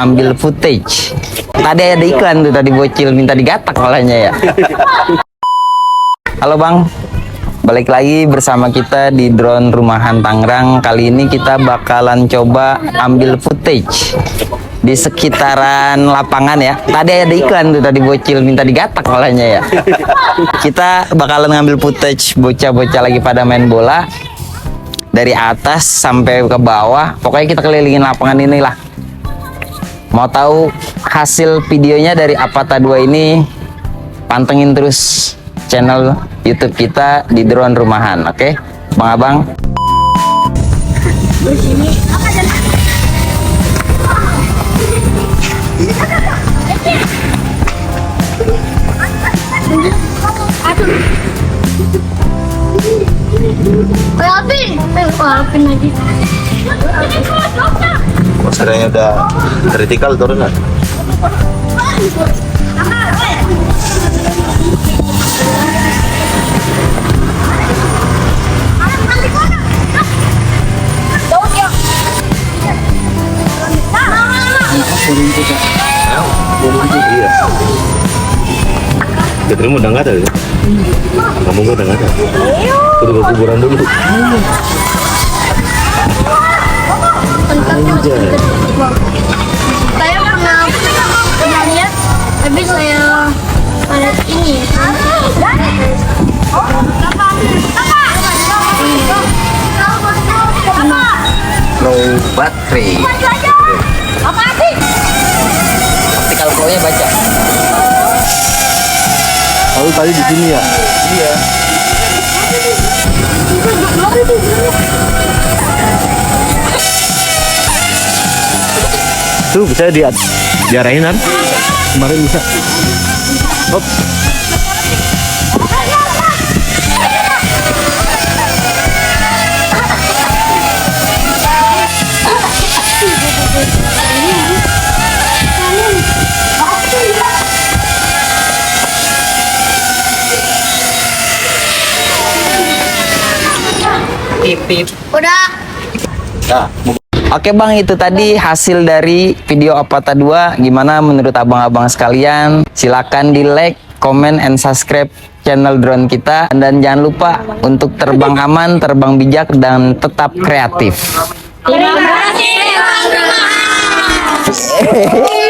ambil footage. Tadi ada iklan tuh, tadi bocil minta digatak malahnya ya. Halo Bang, balik lagi bersama kita di Drone Rumahan Tangerang. Kali ini kita bakalan coba ambil footage di sekitaran lapangan ya. Tadi ada iklan tuh, tadi bocil minta digatak malahnya ya. Kita bakalan ngambil footage bocah-bocah lagi pada main bola dari atas sampai ke bawah. Pokoknya kita kelilingin lapangan inilah. Mau tahu hasil videonya dari Avata 2 ini? Pantengin terus channel YouTube kita di Drone Rumahan, oke? Bang Abang. Alvin lagi. Posturnya udah vertikal turunan. Iya. Keterima udah nggak ada ya? Kamu udah nggak ada. Udah ke kuburan dulu. Saya pernah lihat, tapi saya pada ini. Low battery. Apa sih? Optical flow-nya baca. Lalu tadi di sini ya? Iya. Tuh bisa diarahin kan? Kemarin bisa. Hop. Tip. Udah. Nah, Oke Bang, itu tadi hasil dari video Avata 2. Gimana menurut abang-abang sekalian? Silakan di like, comment, and subscribe channel drone kita. Dan jangan lupa untuk terbang aman, terbang bijak, dan tetap kreatif. Terima kasih.